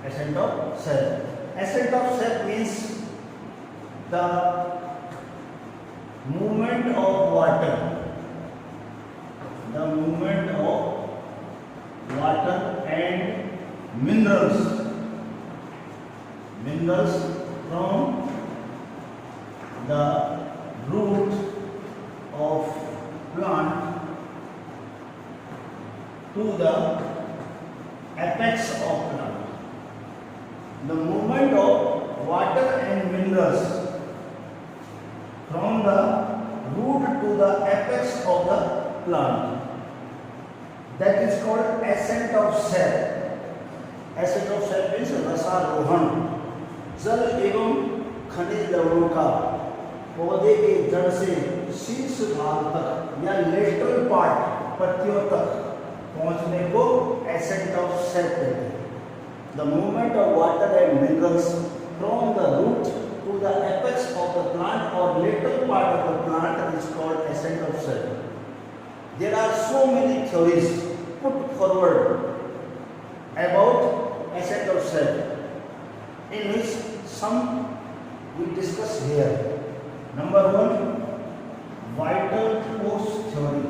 Ascent of cell. Ascent of cell means the movement of water. The movement of water and minerals. Minerals from the root of plant to the apex of plant. The movement of water and minerals from the root to the apex of the plant. That is called ascent of cell. Ascent of cell means रसारोहण. जल एवं खनिज लवणों का पौधे के जड़ से शीर्ष भाग तक या लेटरल पार्ट पत्तियों तक पहुंचने को ascent of cell कहते हैं. The movement of water and minerals from the root to the apex of the plant or lateral part of the plant is called ascent of cell. There are so many theories put forward about ascent of cell, in which some we discuss here. Number one, vital force theory.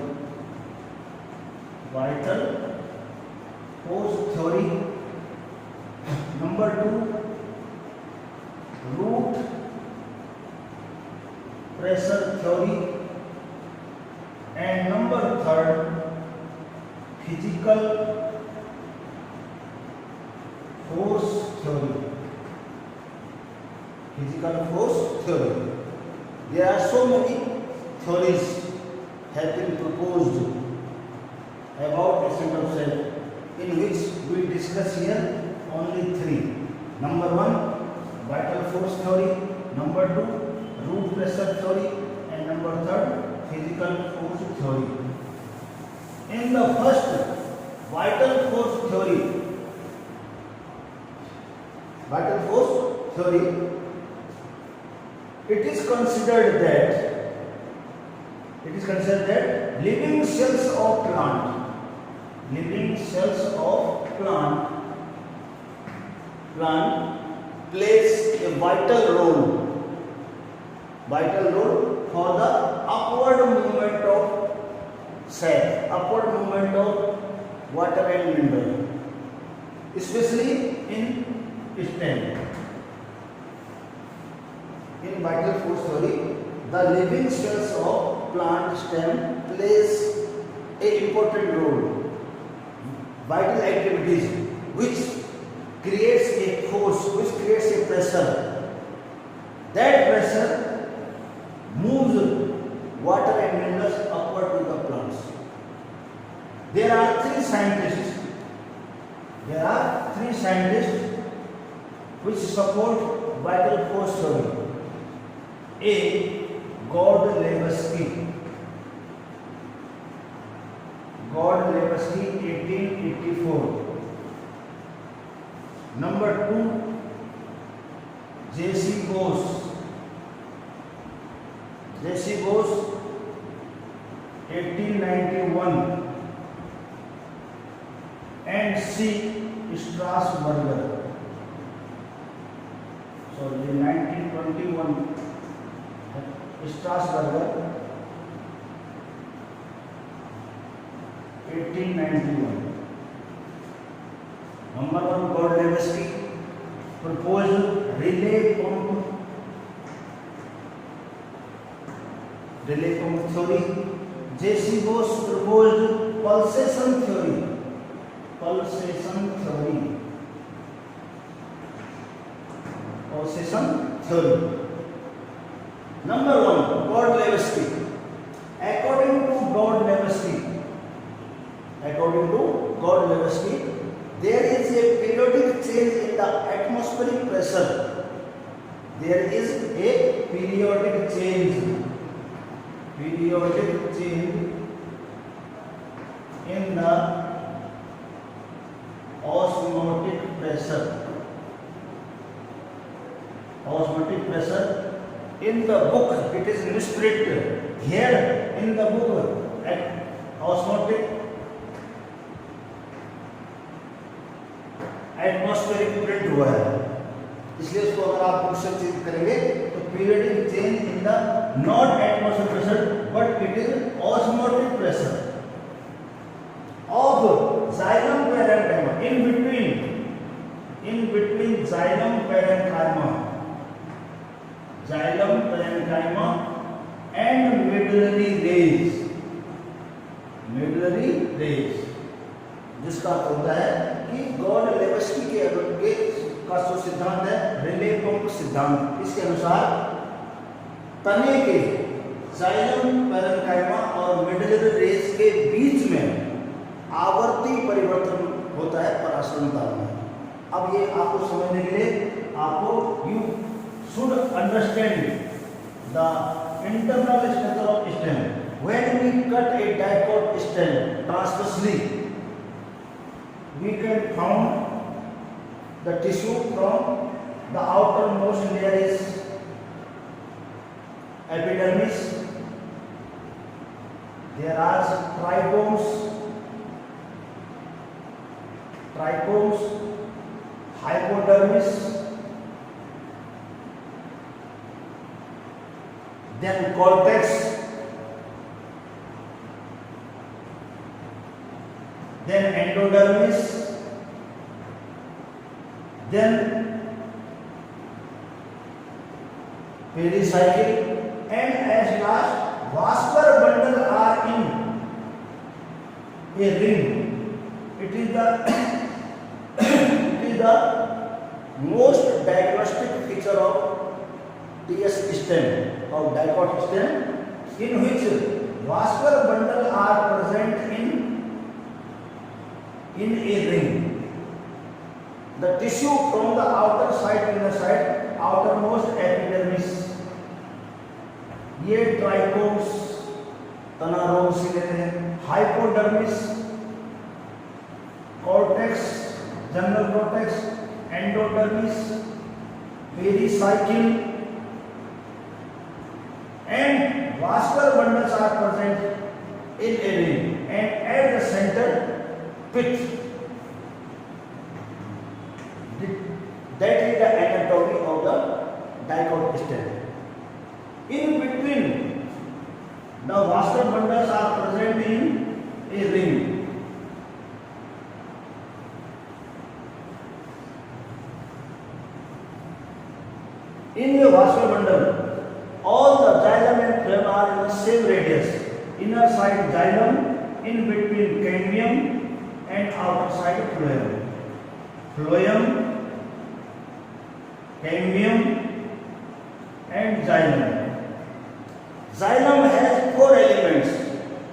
Vital force theory. Number two, root pressure theory. And number third, physical force theory. Physical force theory. There are so many theories have been proposed about ascent of cell, in which we discuss here only three. Number one, vital force theory. Number two, root pressure theory. And number third, physical force theory. In the first, vital force theory, it is considered that living cells of plant plays a vital role for the upward movement of cell, upward movement of water and mineral, especially in stem. In vital force theory, the living cells of plant stem plays a important role. Vital activities which creates a force, which creates a pressure. That pressure moves water and minerals upward to the plants. There are three scientists which support vital force theory. A. Gordon-Lewski, 1884. Number two, J.C. Bose, 1891. And C. Strasburger, 1921. Strasburger, 1891. Number one, Gordon-Lewski proposed relay pump theory. J.C. Bose proposed pulsation theory. Number one, Gordon-Lewski. According to Gordon-Lewski, there is a periodic change in the atmospheric pressure. There is a periodic change in the osmotic pressure. In the book it is misspelled. Here in the book atmospheric print हुआ है, इसलिए उसको अगर आप book से change करेंगे तो periodic change in the not atmospheric pressure but it is osmotic pressure of xylem parenchyma in between xylem parenchyma and medullary rays, जिसका अर्थ होता है कि गॉड लेवेस्की के का जो सिद्धांत है रिले पंप सिद्धांत, इसके अनुसार तने के जाइलम पैरेन्काइमा और मेडुलरी रेज के बीच में आवर्ती परिवर्तन होता है पराश्रयता में। अब ये आपको समझने के लिए आपको you should understand the internal structure of stem. When we cut a dicot stem transversely we can found the tissue from the outermost layer is epidermis, there are trichomes, hypodermis, then cortex, then endodermis, then pericycle, and as last vascular bundle are in a ring. It is the most diagnostic feature of TS stem, of dicot stem, in which vascular bundle are present in a ring. The tissue from the outer side, inner side, outermost epidermis, ये trichomes तनारोम से लेते हैं, hypodermis, cortex, general cortex, endodermis, pericycle, and vascular bundles are present in a ring, and at the center pit. That is the anatomy of the dicot stem. In between, the vascular bundles are present in a ring. In a vascular bundle, all the xylem and phloem are in the same radius. Inner side xylem, in between cambium, and outer side phloem. Phloem, cambium, and xylem. Xylem has four elements.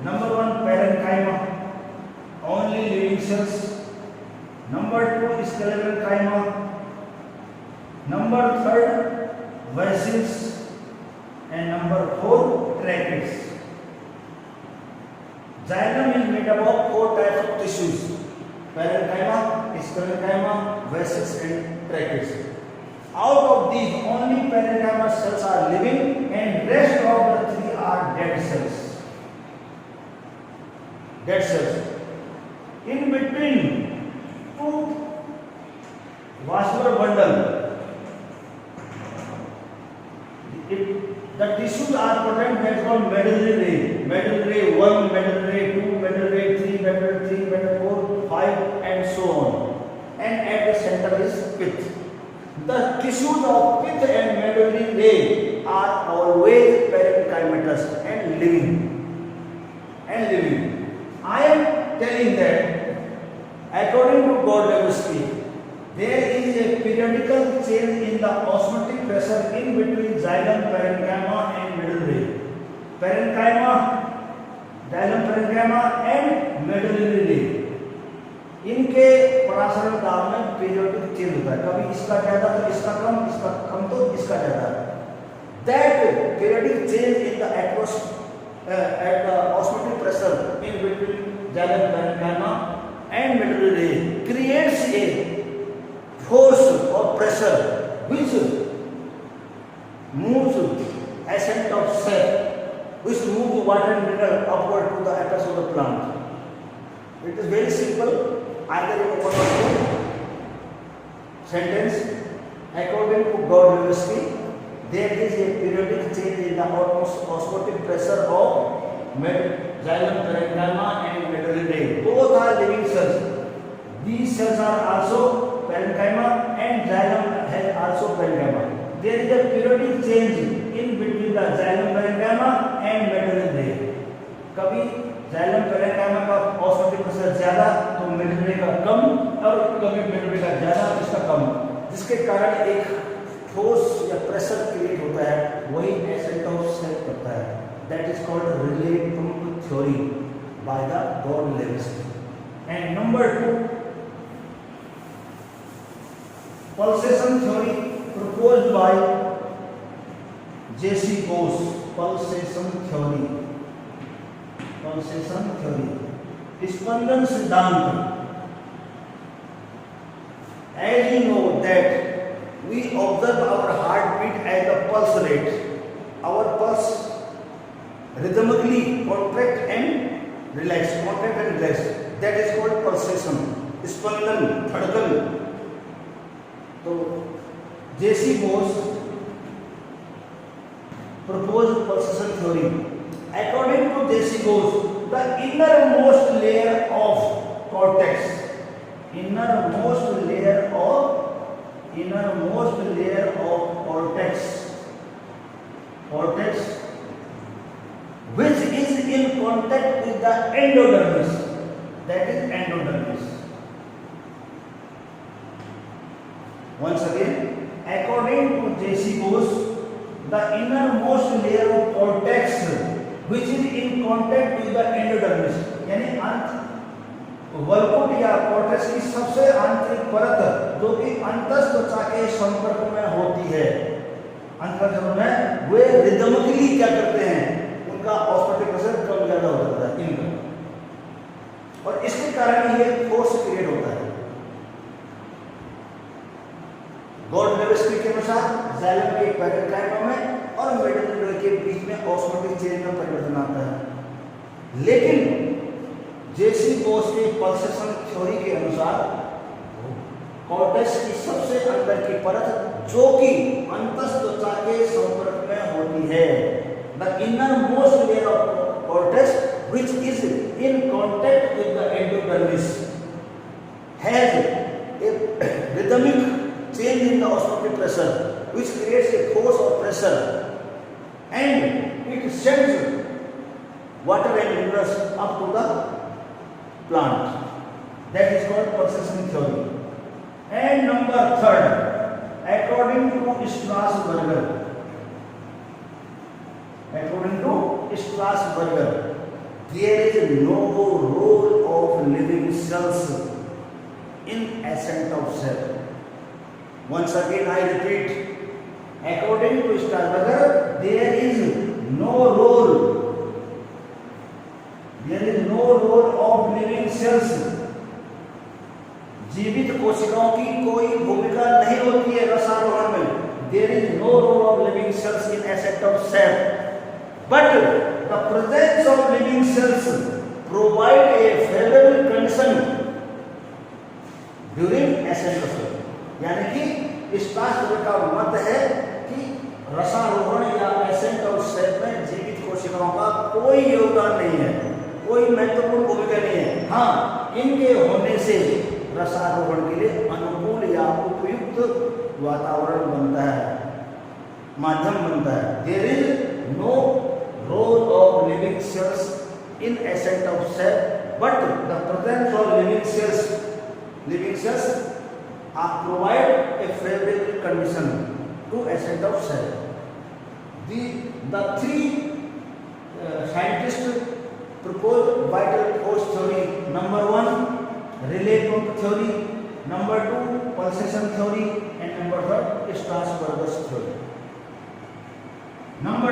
Number one, parenchyma, only living cells. Number two, sclerenchyma. Number third, vessels, and number four, tracheids. Xylem is made up of four types of tissues: parenchyma, sclerenchyma, vessels, and tracheids. Out of these, only parenchyma cells are living, and rest of the three are dead cells. In between two vascular bundles, the tissues are present that called medullary ray. Medullary 1, medullary 2, medullary 3, medullary 3, medullary 4, 5, and so on. And at the center is pith. The tissues of pith and medullary ray are always parenchymatous and living. I am telling that according to Gordon-Levinsky, there is a periodical change in the osmotic pressure in between xylem, parenchyma, and medullary. Xylem parenchyma and medullary ray, इनके पराशरण दाब में periodic change होता है, कभी इसका ज्यादा तो इसका कम, इसका कम तो इसका ज्यादा. That periodic change in the atmosphere at the osmotic pressure in between xylem, parenchyma, and medullary ray creates a force or pressure which moves ascent of cell, which moves water and mineral upward to the apex of the plant. It is very simple. Either you open sentence. According to Gordon-Levinsky, there is a periodic change in the osmotic pressure of xylem parenchyma and medullary. Both are living cells. These cells are also parenchyma and xylem has also parenchyma. There is a periodic change in between the xylem parenchyma and medullary. कभी xylem parenchyma का osmotic pressure ज्यादा तो medullary का कम, और कभी medullary का ज्यादा इसका कम, जिसके कारण एक फोर्स या प्रेशर क्रिएट होता है, वही एसेंट ऑफ सेल करता है. That is called relay pump theory by the Gordon-Levinsky. And number 2, pulsation theory proposed by J.C. Bose. Pulsation theory. स्पंदन सिद्धांत. As you know that we observe our heartbeat as the pulse rate. Our pulse rhythmically contract and relax. That is called pulsation. स्पंदन, धड़कन. तो J.C. Bose proposed pulsation theory. According to J.C. Bose, the innermost layer of cortex which is in contact with the endodermis, that is endodermis. Once again, according to J.C. Bose, the innermost layer of cortex which is in contact with the endodermis, यानी वल्कुट या cortex की सबसे आंतरिक परत जो कि अंतःत्वचा के संपर्क में होती है, अंतःत्वचा में वे रिदमिकली क्या करते हैं, उनका ऑस्मोटिक प्रेशर कम ज्यादा हो जाता है इनका, और इसके कारण ये फोर्स क्रिएट होता है. Gordon-Levinsky के अनुसार xylem के पैरेंकाइमा में और मेडुलरी के बीच में ऑस्मोटिक चेन में परिवर्तन आता है. लेकिन J.C. Bose के पल्सेशन थ्योरी के अनुसार कॉर्टेक्स की सबसे अंदर की परत जो कि अंतःत्वचा के संपर्क में होती है, the innermost layer of cortex which is in contact with the endodermis has a rhythmic change in the osmotic pressure which creates a force of pressure and it sends water and minerals up to the plant. That is called pulsation theory. And number 3, according to Strasburger, there is no role of living cells in ascent of cell. Once again I repeat, according to Strasburger, there is no role of living cells. जीवित कोशिकाओं की कोई भूमिका नहीं होती है रसारोहण में. There is no role of living cells in ascent of cell, but the presence of living cells provide a favorable condition during ascent of cell. यानी कि इस शास्त्र का मत है कि रसारोहण या एसेंट ऑफ सेल में जीवित कोशिकाओं का कोई योगदान नहीं है, कोई महत्वपूर्ण भूमिका नहीं है. हाँ, इनके होने से रसारोहण के लिए अनुकूल या उपयुक्त वातावरण बनता है, माध्यम बनता है. There is no role of living cells in ascent of cell, but the presence of living cells provide a favorable condition to ascent of cell. The 3 scientists proposed vital force theory. Number 1, relay pump theory. Number 2, pulsation theory. And number 3, Strasburger's theory. Number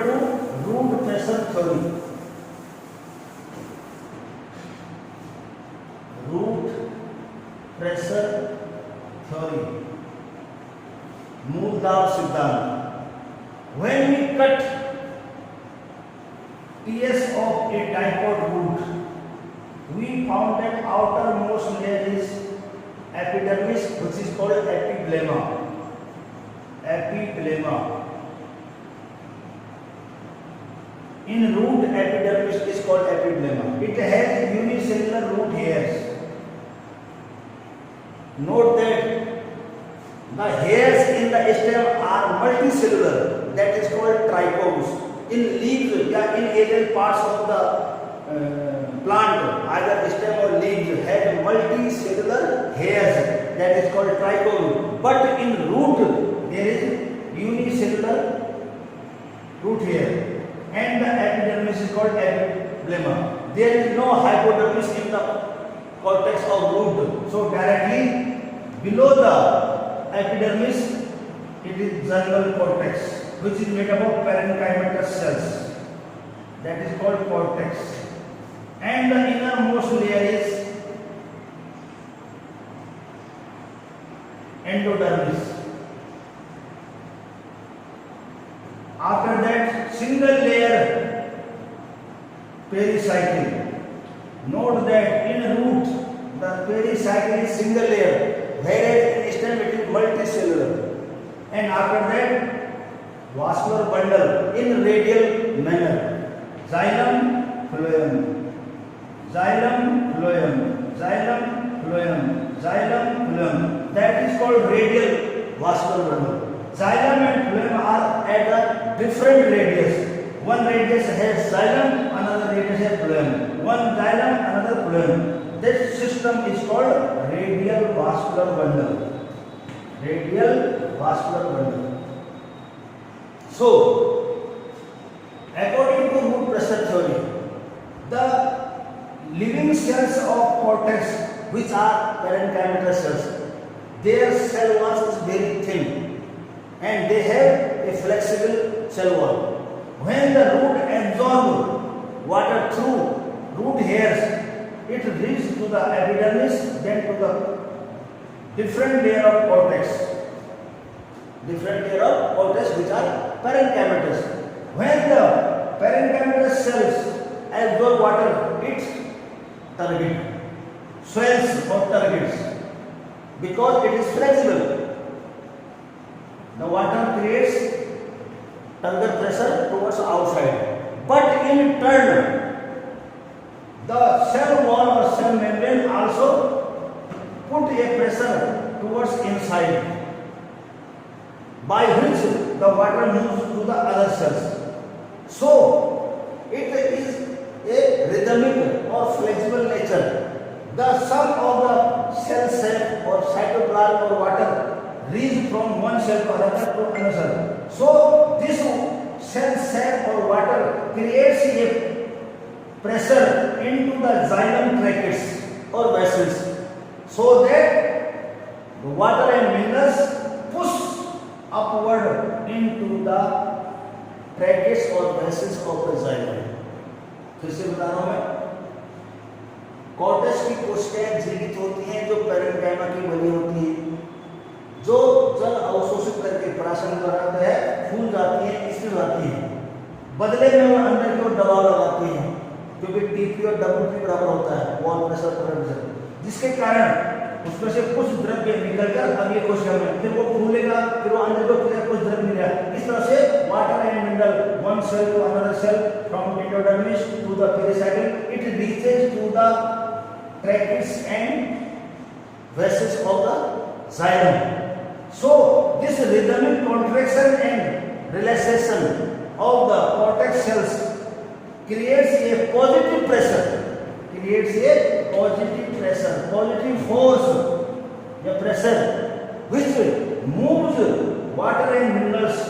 2, root pressure theory. Pressure theory, मूल दाब सिद्धांत. When we cut TS of a dipole root, we found that outermost epidermis, which is called epiblema. Epiblema. In root, epidermis is called epiblema. It has unicellular root hairs. Note that the hairs in the stem are multicellular. That is called trichomes. In leaves, in alien parts of the plant, either stem or leaves, have multicellular hairs. That is called trichome. But in root, there is unicellular root hair. And the epidermis is called epiblema. There is no hypodermis in the cortex of root. So directly below the epidermis, it is xylem cortex, which is made up of parenchymatous cells. That is called cortex. And the innermost layer is endodermis. After that, single layer pericycle. Note that in root, the pericycle is single layer, whereas in stem it is multicellular. And after that, vascular bundle in radial manner. Xylem, phloem, xylem, phloem, xylem, phloem, xylem, phloem. That is called radial vascular bundle. Xylem and phloem are at a different radius. One radius has xylem, another radius has phloem. One xylem, another phloem. This system is called radial vascular bundle. Radial vascular bundle. So, according to root pressure theory, the living cells of cortex, which are parenchymatous cells, their cell wall is very thin and they have a flexible cell wall. When the root absorbs water through root hairs, it reaches to the epidermis, then to the different layer of cortex. Different layer of cortex which are parenchymatous. When the parenchymatous cells absorb water, it turgid, swells or turgids, because it is flexible. The water creates turgid pressure towards outside. But in turn, the cell wall or cell membrane also put a pressure towards inside, by which the water moves to the other cells. So, it is a rhythmic or flexible nature. The sum of the cell shape or cytoplasm or water reach from one cell to another. So, this cell shape or water creates a pressure into the xylem tracheids or vessels, so that the water and minerals push upward into the tracheids or vessels of the xylem. फिर से बता रहा हूं मैं, cortex की कोशिकाएं जीवित होती हैं जो पैरेन्काइमा की बनी होती हैं, जो जल अवशोषित करके प्राशन द्वारा है फूल जाती है, इसमें जाती है, बदले में वो अंदर की ओर दबाव लगाती है, क्योंकि टीपी और डब्ल्यूपी बराबर होता है, वॉल प्रेशर प्रेशर, जिसके कारण उसमें से कुछ द्रव्य निकलकर अगली कोशिका में, फिर वो फूलेगा, फिर वो अंदर को कुछ द्रव्य मिलेगा। इस तरह से water and mineral one cell to another cell from endodermis to the pericycle, it reaches to the tracheids and vessels of the xylem. So this rhythmic contraction and relaxation of the cortex cells creates a positive pressure, positive force, a pressure which moves water and minerals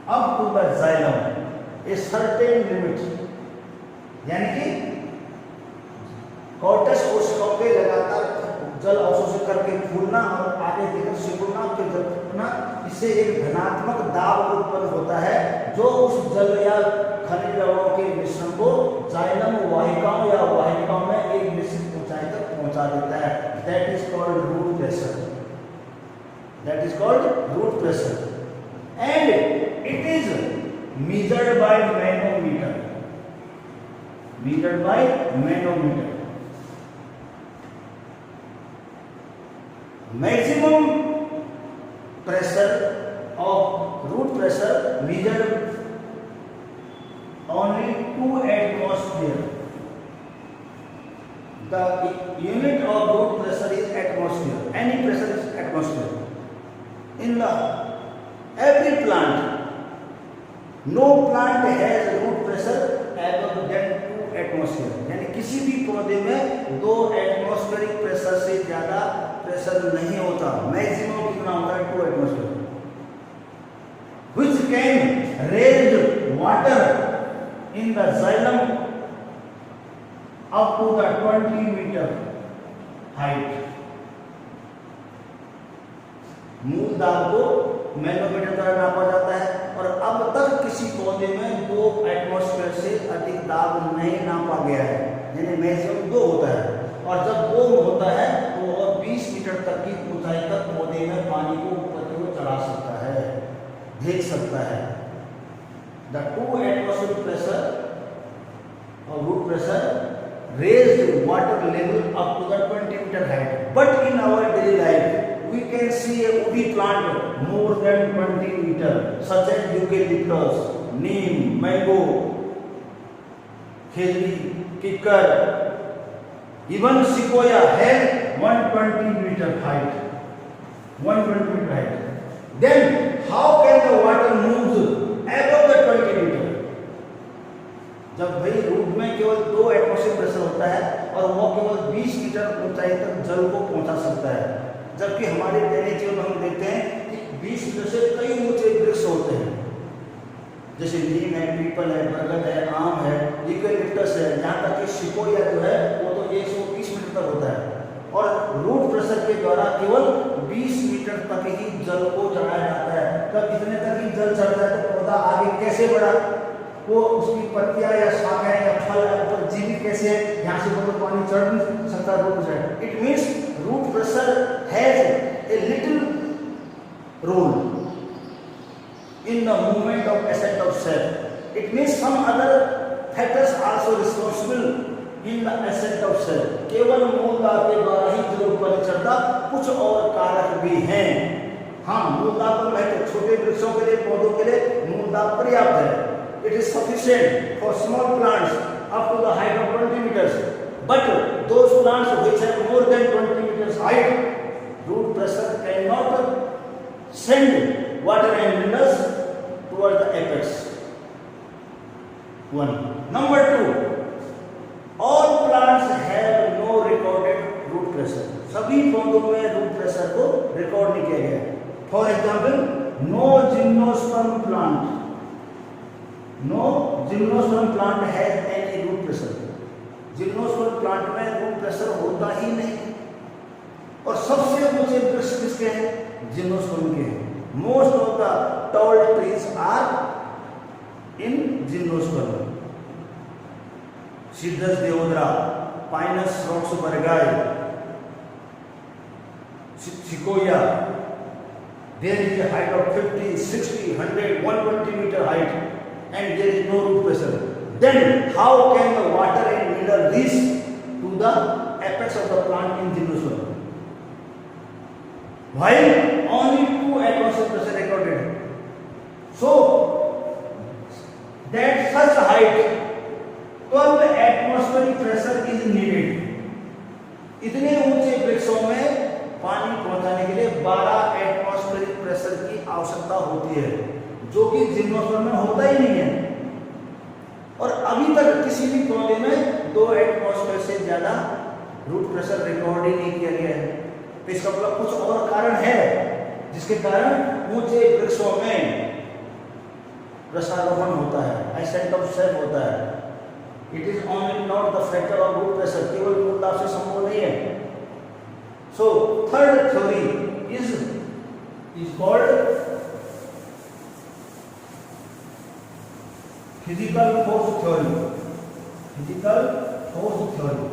up to the xylem, a certain limit. यानी कि cortex कोशिकाओं के लगातार जल अवशोषित करके फूलना और आगे देखकर सिकुड़ना और फिर घटना, इससे एक धनात्मक दाब उत्पन्न होता है जो उस जल या खनिज लवणों के मिश्रण को जाइलम वाहिकाओं या वाहिकाओं में एक निश्चित ऊंचाई तक पहुंचा देता है. That is called root pressure. That is called root pressure and it is measured by manometer. measured by manometer. maximum pressure of root pressure measured only 2 atmosphere. The unit of root pressure is atmosphere. Any pressure is atmosphere. In the every plant, no plant has root pressure above than 2 atmosphere. यानी किसी भी पौधे में 2 atmospheric pressure से ज्यादा pressure नहीं होता. Maximum कितना होता है? 2 atmosphere. Which can raise water in the xylem up to the 20 meter height. मूल दाब को मैनोमीटर द्वारा नापा जाता है और अब तक किसी पौधे में 2 एटमॉस्फेयर से अधिक दाब नहीं नापा गया है. यानी मैक्सिमम 2 होता है और जब 2 होता है तो वह 20 मीटर तक की ऊंचाई तक पौधे में पानी को ऊपर की ओर चढ़ा सकता है, भेज सकता है. The 2 atmospheric pressure or root pressure raised water level up to the 20 meter height. But in our daily life, we can see a woody plant more than 20 meter, such as eucalyptus, neem, mango, khejri, kikar, even sequoia has 120 meter height. 120 meter height. Then how can the water move above the 20 meter? जब भाई root में केवल 2 atmospheric pressure होता है और वो केवल 20 metre ऊंचाई तक जल को पहुंचा सकता है, जबकि हमारे दैनिक जीवन में हम देखते हैं कि 20 मीटर से कई ऊंचे वृक्ष होते हैं, जैसे नीम है, पीपल है, बरगद है, आम है, यूकेलिप्टस है, यहाँ तक कि सिकोया जो है वो तो 120 मीटर तक होता है. और रूट प्रेशर के द्वारा केवल 20 मीटर तक ही जल को चढ़ाया जाता है. तब इतने तक ही जल चढ़ जाए तो पौधा आगे कैसे बढ़ा? वो उसकी पत्तियां या शाखाएं या फल या ऊपर जीवित कैसे है? यहाँ से तो पानी चढ़ नहीं सकता root pressure. It means root pressure has a little role in the movement of ascent of cell. It means some other factors also responsible in the ascent of cell. केवल मूलदाब के द्वारा ही जल ऊपर चढ़ता, कुछ और कारक भी हैं. हाँ, मूलदाब तो महत्व छोटे वृक्षों के लिए, पौधों के लिए मूलदाब पर्याप्त है. It is sufficient for small plants up to the height of 20 meters. But those plants which have more than 20 meters height, root pressure cannot send water and minerals towards the apex. 1. Number 2, all plants have no recorded root pressure. सभी पौधों में root pressure को record नहीं किया गया है. For example, no gymnosperm plant has any root pressure. Gymnosperm plant में root pressure होता ही नहीं. और सबसे ऊंचे वृक्ष किसके हैं? जिम्नोस्पर्म के हैं. Most of the tall trees are in gymnosperm. Cedrus deodara, Pinus roxburghii, Sequoia. There is a height of 50, 60, 100, 120 meter height, and there is no root pressure. Then how can the water and mineral reach to the apex of the plant in gymnosperm? While only 2 atmospheric pressure recorded. So that such height 12 atmospheric pressure is needed. इतने ऊंचे वृक्षों में पानी पहुंचाने के लिए 12 atmospheric pressure की आवश्यकता होती है, जो कि जिम्नोस्पर्म में होता ही नहीं है. और अभी तक किसी भी पौधे में 2 एटमॉस्फेयर से ज्यादा रूट प्रेशर रिकॉर्ड ही नहीं किया गया है. तो इसका मतलब कुछ और कारण है जिसके कारण ऊंचे वृक्षों में वृक्षारोपण होता है, ascent of cell होता है. It is only not the factor of root pressure, केवल मूलदाब से संभव नहीं है. So third theory is called physical force theory. Physical force theory.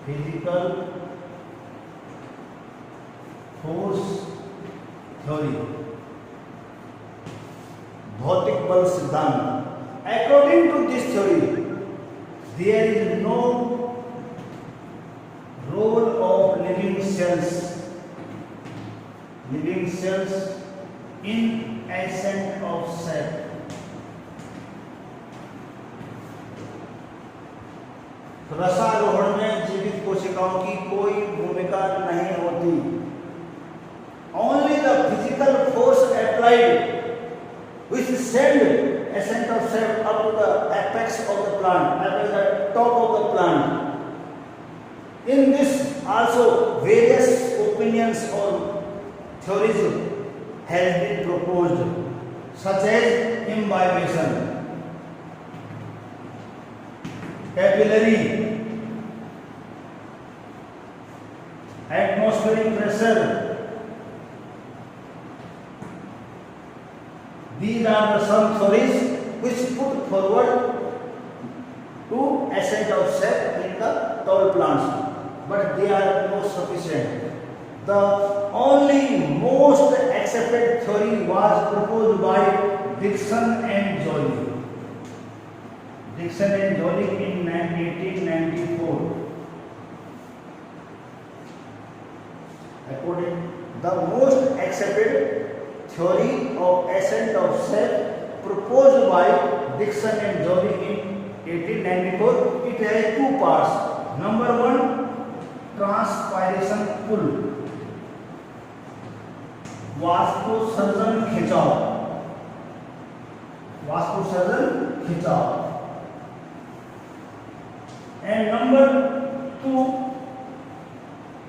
Physical force theory, भौतिक बल सिद्धांत. According to this theory, there is no role of living cells in ascent of cell. रसारोहण में जीवित कोशिकाओं की कोई भूमिका नहीं होती. Only the physical force applied which send ascent of cell up to the apex of the plant, up to the top of the plant. In this also various opinions or theories has been proposed, such as imbibition, capillary, atmospheric pressure. These are the some theories which put forward to ascent of cell in the tall plants, but they are not sufficient. The only most accepted theory was proposed by Dickson and Joly. Dickson and Joly in 1894. According the most accepted theory of ascent of cell proposed by Dickson and Joly in 1894, it has two parts. Number one, transpiration pull, वाष्पोत्सर्जन खिंचाव, and number two,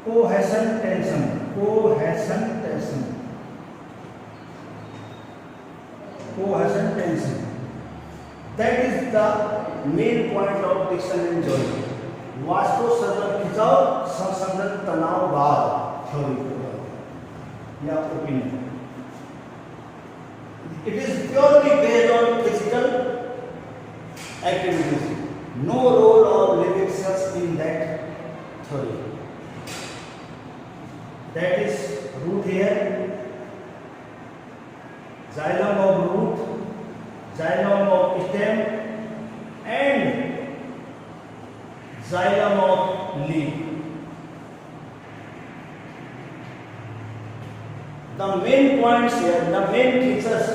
cohesion tension. That is the main point of Dickson and Joly. वाष्पोत्सर्जन खिंचाव संसंदन तनाव भार theory या opinion. It is purely based on physical activities. No role of living cells in that theory. That is root here, xylem of root, xylem of stem, and xylem of leaf. The main points here, the main features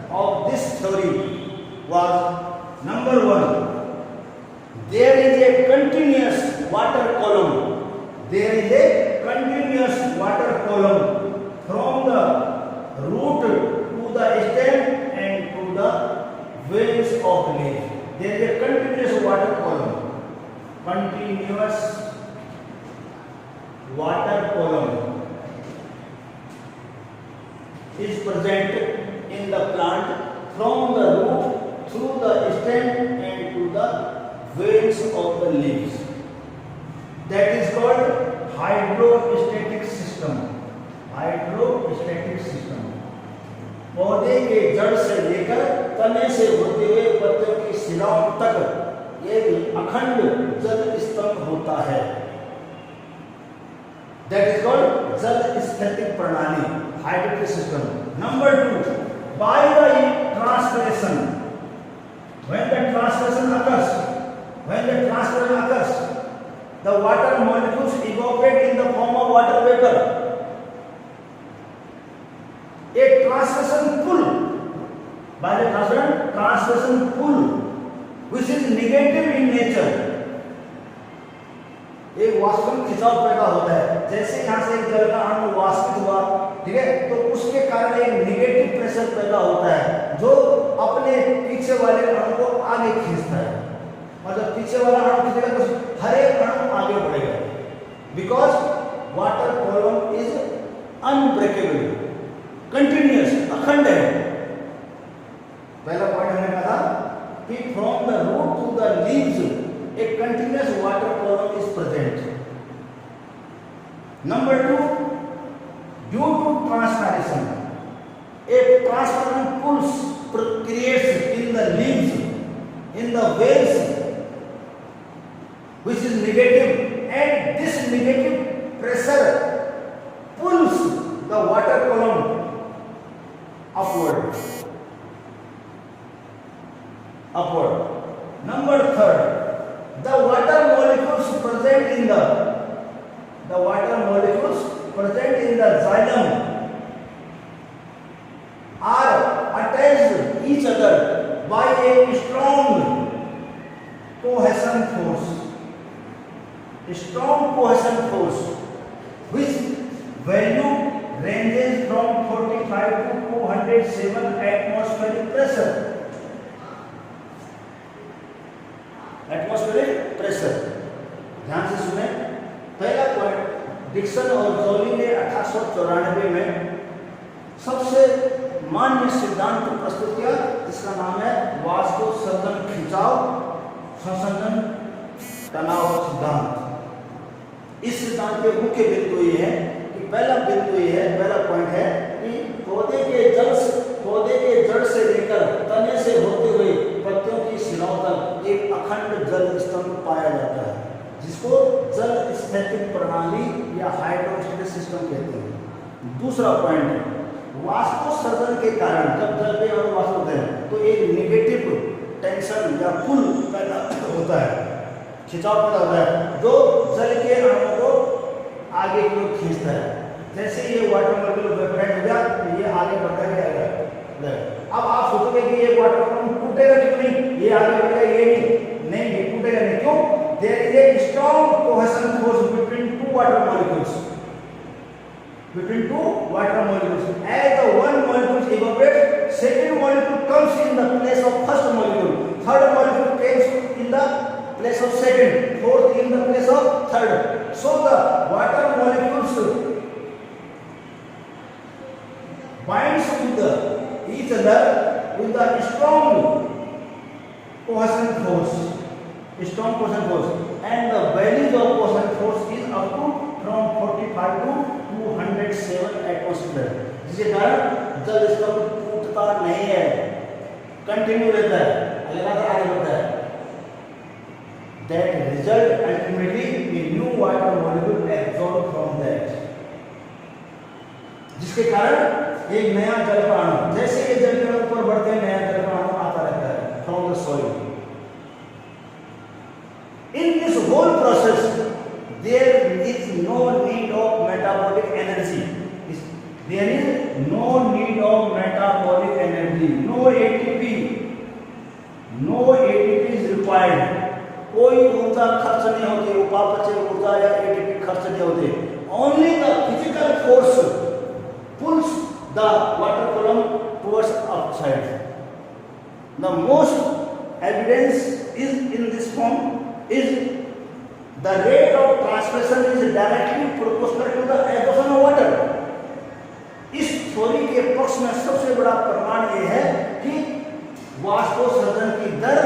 of this theory was, number one, there is a continuous water column. There is a continuous water column from the root to the stem and to the veins of leaf. There is a continuous water column. Continuous water column is present in the plant from the root through the stem and to the veins of the leaves. That is called hydrostatic system. पौधे के जड़ से लेकर तने से होते हुए पत्तियों की शिलाओं तक एक अखंड जल स्तंभ होता है. That is called जल स्थैतिक प्रणाली, hydrostatic system. Number two, by the transpiration. When the transpiration occurs, the water molecules evaporate in the form of water vapor. A transpiration pull, by the transpiration pull, which is negative in nature. एक वाष्पन खिंचाव पैदा होता है. जैसे यहाँ से एक जल का अणु वाष्पित हुआ, ठीक है, तो उसके कारण एक नेगेटिव प्रेशर पैदा होता है जो अपने पीछे वाले अणु को आगे खींचता है. और जब पीछे वाला अणु खींचेगा तो हर एक अणु आगे बढ़ेगा. Because water column is unbreakable, continuous, अखंड है. पहला पॉइंट हमने कहा कि from the root to the leaves a continuous water column is present. Number two, due to transpiration, a transpiration pulse creates in the leaves, in the veins, which is negative, and this negative pressure pulls the water column upward. Number third, the water molecules present in the the water molecules present in the xylem are attached each other by a strong cohesion force. A strong cohesion force which value ranges from 45 to 207 atmospheric pressure. Atmospheric pressure. ध्यान से सुने। पहला point, Dixon और jolly ने 1894 में सबसे मान्य सिद्धांत प्रस्तुत किया जिसका नाम है वाष्पोत्सर्जन खिंचाव संसंजन तनाव सिद्धांत। इस सिद्धांत के मुख्य बिंदु ये है कि पहला पॉइंट है कि पौधे के जड़ से लेकर तने से होते हुए पत्तियों की शिलाओं तक एक अखंड जल स्तंभ पाया जाता है जिसको जल स्थैतिक प्रणाली या हाइड्रोस्टेटिक सिस्टम कहते हैं। दूसरा पॉइंट, वाष्पोत्सर्जन के कारण जब जल के अणु वाष्प होते हैं तो एक नेगेटिव टेंशन या पुल पैदा होता है, खिंचाव पैदा होता है जो जल के अणुओं को आगे की ओर खींचता है। जैसे ये वाटर मॉलिक्यूल वेपराइज हो गया तो ये आगे बढ़ता जाएगा। अब आप सोचोगे कि ये वाटर मॉलिक्यूल टूटेगा क्यों नहीं, ये आगे बढ़ेगा, ये नहीं टूटेगा नहीं। क्यों? There is a strong cohesion force between two water molecules. As the one molecule evaporates, second molecule comes in the place of first molecule, third molecule comes in the place of second, fourth in the place of third. So the water molecules binds with each other with a strong cohesion force, and the values of cohesion force is up to from 45 to 207 atmosphere, जिसके कारण जल स्तंभ टूटता नहीं है, continue रहता है, लगातार आगे बढ़ता है। That result ultimately a new water molecule absorbed from that, जिसके कारण एक नया जल का अणु, जैसे ये जल के अणु ऊपर बढ़ते हैं नया जल का अणु आता रहता है from the soil. In this whole process there is no need of metabolic energy. There is no need of metabolic energy. No ATP is required. कोई ऊर्जा खर्च नहीं होती, उपापचय ऊर्जा या ATP खर्च नहीं होते. Only the physical force pulls the water column towards outside. The most evidence is in this form is the rate of transpiration is directly proportional to the absorption of water. इस theory के पक्ष में सबसे बड़ा प्रमाण यह है कि वाष्पोत्सर्जन की दर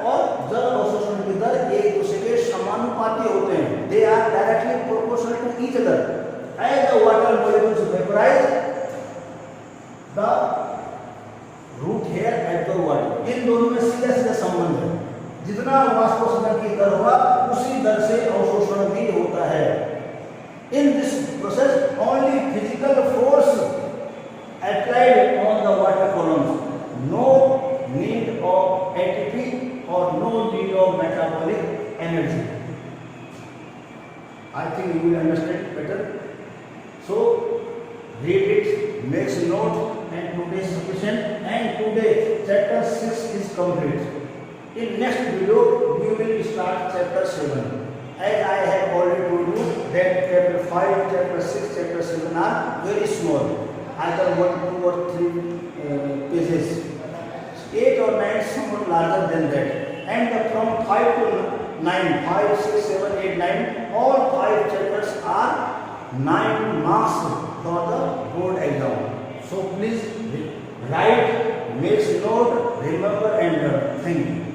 और जल अवशोषण की दर एक दूसरे के समानुपाती होते हैं। They are directly proportional to each other. As the water molecules vaporize, the root hair absorb water. इन दोनों में सीधा संबंध है। जितना वाष्पोत्सर्जन की दर होगा उसी दर से अवशोषण भी होता है। In this process only physical force applied on the water columns, no need of ATP or no need of metabolic energy. I think you will understand better. So read it, make note, and today is sufficient. And today chapter 6 is complete. In next video we will start chapter 7. As I have already told you that chapter 5, chapter 6, chapter 7 are very small, either 1, 2 or 3 pages. 8 or 9 somewhat larger than that. And from 5 to 9, 5, 6, 7, 8, 9, all 5 chapters are 9 marks for the board exam. So please write, make note, remember and learn. Thank you.